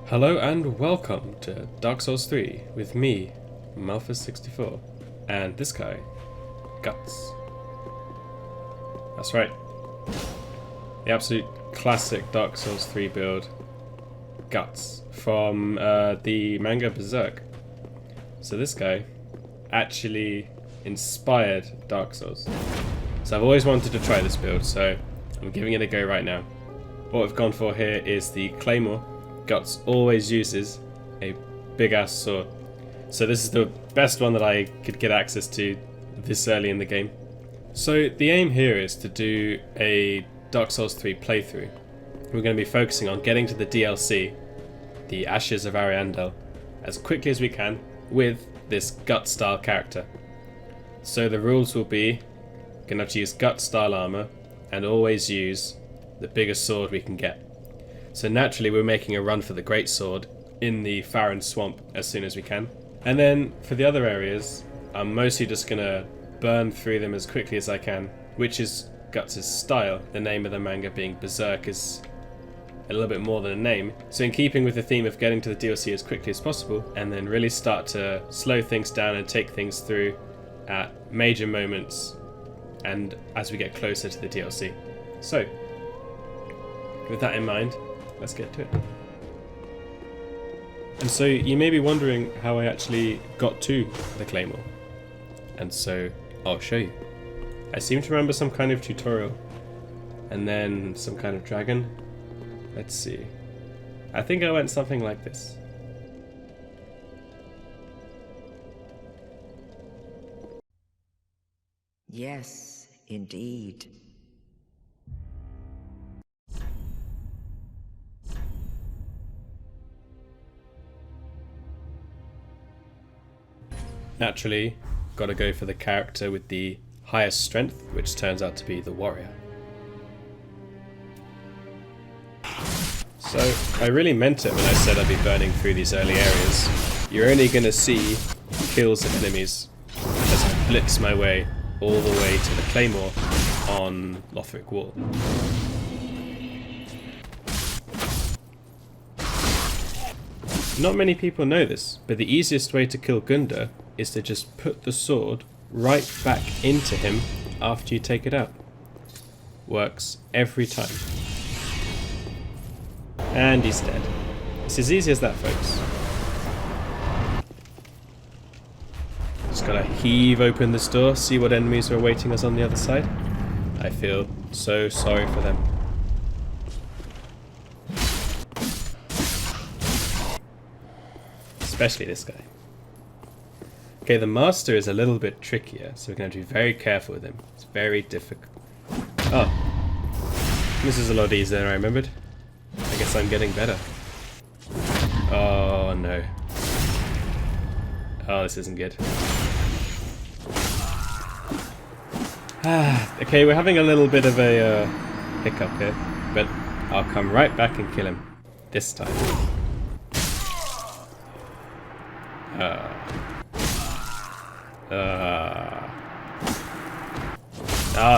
Hello and welcome to Dark Souls 3 with me, Malphus64, and this guy, Guts. That's right. The absolute classic Dark Souls 3 build, Guts, from the manga Berserk. So this guy actually inspired Dark Souls. So I've always wanted to try this build, so I'm giving it a go right now. What we've gone for here is the Claymore. Guts always uses a big ass sword. So this is the best one that I could get access to this early in the game. So the aim here is to do a Dark Souls 3 playthrough. We're going to be focusing on getting to the DLC, the Ashes of Ariandel, as quickly as we can with this Gut style character. So the rules will be, going to have to use Gut style armor and always use the biggest sword we can get. So naturally we're making a run for the Great Sword in the Farron Swamp as soon as we can. And then for the other areas, I'm mostly just going to burn through them as quickly as I can, which is Guts' style. The name of the manga being Berserk is a little bit more than a name. So in keeping with the theme of getting to the DLC as quickly as possible, and then really start to slow things down and take things through at major moments and as we get closer to the DLC. So, with that in mind, let's get to it. And so you may be wondering how I actually got to the Claymore. And so I'll show you. I seem to remember some kind of tutorial and then some kind of dragon. Let's see. I think I went something like this. Yes, indeed. Naturally, gotta go for the character with the highest strength, which turns out to be the warrior. So, I really meant it when I said I'd be burning through these early areas. You're only gonna see kills of enemies as I blitz my way all the way to the Claymore on Lothric Wall. Not many people know this, but the easiest way to kill Gunda is to just put the sword right back into him after you take it out. Works every time. And he's dead. It's as easy as that, folks. Just gotta heave open this door, see what enemies are awaiting us on the other side. I feel so sorry for them. Especially this guy. Okay, the master is a little bit trickier, so we're going to have to be very careful with him. It's very difficult. Oh. This is a lot easier than I remembered. I guess I'm getting better. Oh, no. Oh, this isn't good. Okay, we're having a little bit of a hiccup here, but I'll come right back and kill him. This time.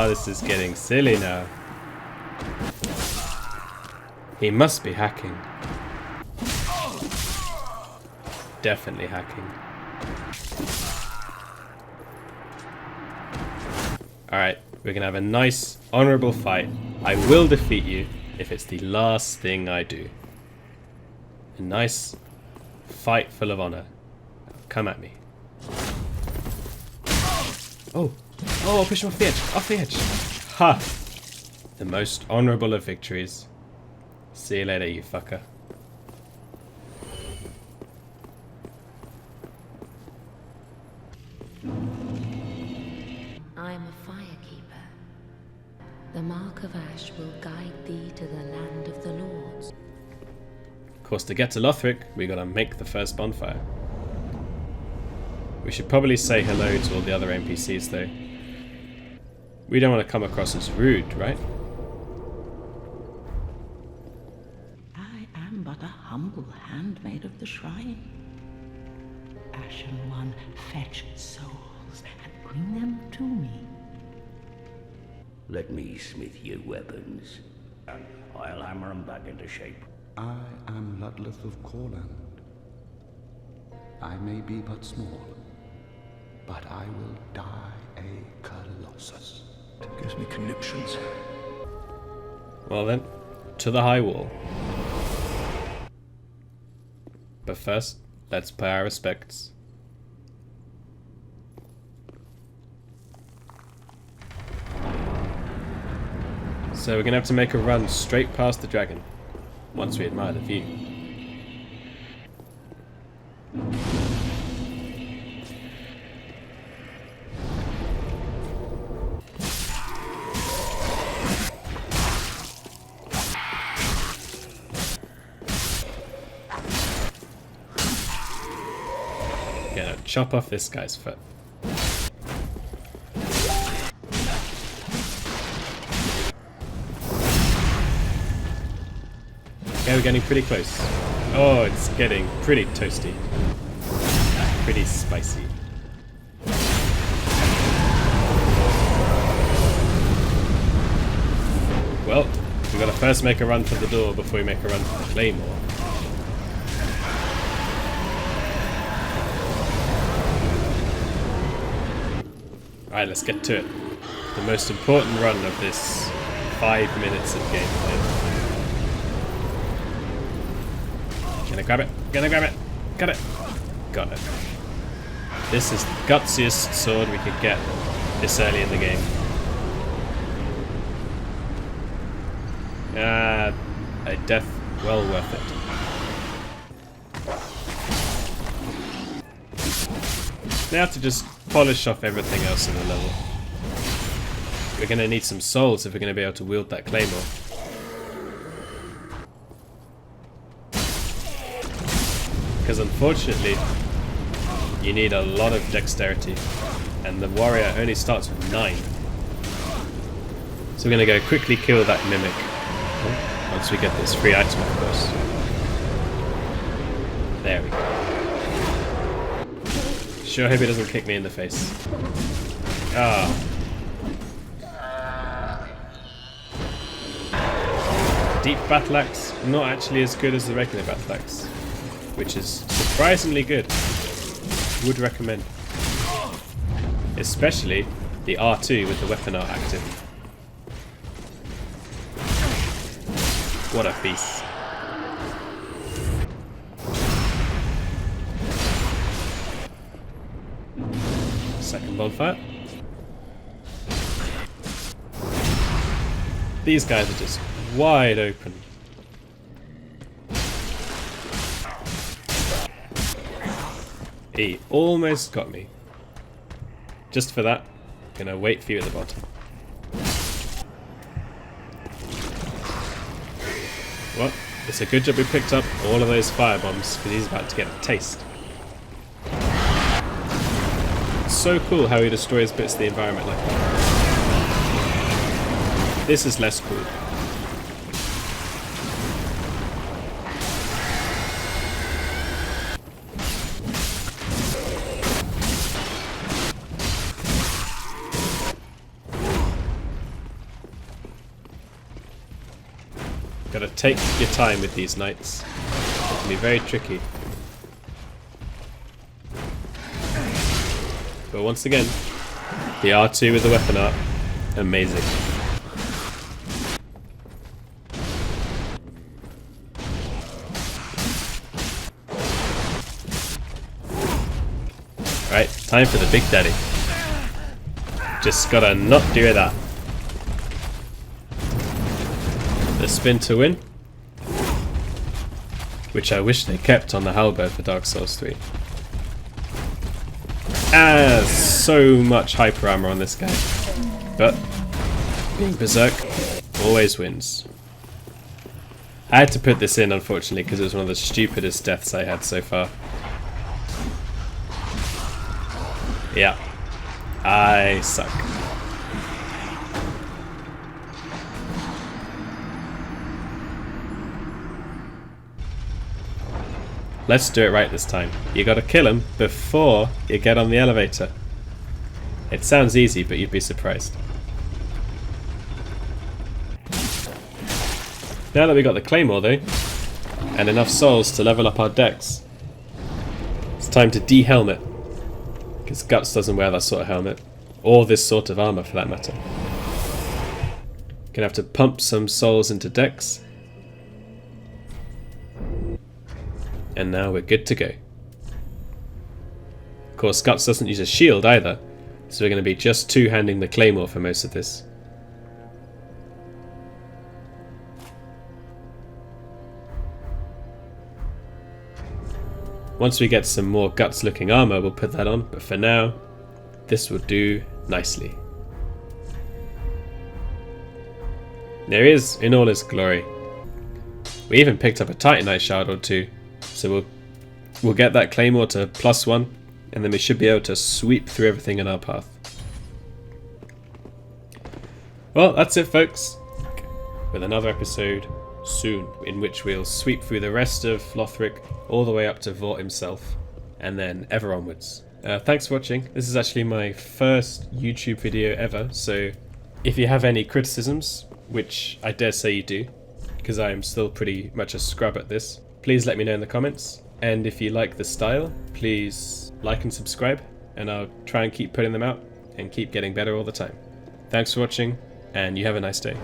This is getting silly now. He must be hacking. Definitely hacking. Alright, we're gonna have a nice, honourable fight. I will defeat you if it's the last thing I do. A nice fight full of honour. Come at me. Oh! Oh, I'll push him off the edge! Off the edge! Ha! The most honourable of victories. See you later, you fucker. I am a firekeeper. The mark of ash will guide thee to the land of the lords. Of course, to get to Lothric, we gotta make the first bonfire. We should probably say hello to all the other NPCs though. We don't want to come across as rude, right? I am but a humble handmaid of the shrine. Ashen One, fetch souls and bring them to me. Let me smith you weapons, and I'll hammer them back into shape. I am Ludleth of Corland. I may be but small, but I will die a colossus. It gives me conniptions. Well then, to the high wall. But first, let's pay our respects. So we're gonna have to make a run straight past the dragon, once we admire the view. Gonna chop off this guy's foot. Okay, we're getting pretty close. Oh, it's getting pretty toasty. Pretty spicy. Well, we gotta first make a run for the door before we make a run for the Claymore. Alright, let's get to it. The most important run of this 5 minutes of gameplay. Gonna grab it, got it, got it. This is the gutsiest sword we could get this early in the game. A death well worth it. Now to just polish off everything else in the level. We're gonna need some souls if we're gonna be able to wield that Claymore. Because unfortunately, you need a lot of dexterity, and the warrior only starts with 9. So we're going to go quickly kill that mimic, once we get this free item of course. There we go. Sure hope he doesn't kick me in the face. Ah. Deep battle axe, not actually as good as the regular battle axe, which is surprisingly good. Would recommend. Especially the R2 with the weapon art active. What a beast. Second bonfire. These guys are just wide open. He almost got me. Just for that, gonna wait for you at the bottom. Well, it's a good job we picked up all of those fire bombs, because he's about to get a taste. It's so cool how he destroys bits of the environment like that. This is less cool. Gotta take your time with these knights. It can be very tricky. But once again, the R2 with the weapon art, amazing. Right, time for the big daddy. Just gotta not do that. The spin to win, which I wish they kept on the halberd for Dark Souls 3. So much hyper armor on this guy, but being Berserk always wins. I had to put this in, unfortunately, because it was one of the stupidest deaths I had so far. Yeah, I suck. Let's do it right this time. You gotta kill him before you get on the elevator. It sounds easy, but you'd be surprised. Now that we got the Claymore though, and enough souls to level up our decks. It's time to de-helmet, because Guts doesn't wear that sort of helmet, or this sort of armor for that matter. Gonna have to pump some souls into decks, and now we're good to go. Of course, Guts doesn't use a shield either, so we're going to be just two-handing the Claymore for most of this. Once we get some more Guts-looking armor, we'll put that on, but for now, this will do nicely. There he is, in all his glory. We even picked up a Titanite shard or two, so we'll get that Claymore to +1, and then we should be able to sweep through everything in our path. Well, that's it, folks, with another episode soon, in which we'll sweep through the rest of Lothric all the way up to Vort himself, and then ever onwards. Thanks for watching. This is actually my first YouTube video ever, so if you have any criticisms, which I dare say you do, because I am still pretty much a scrub at this, please let me know in the comments. And if you like the style, please like and subscribe, and I'll try and keep putting them out and keep getting better all the time. Thanks for watching, and you have a nice day.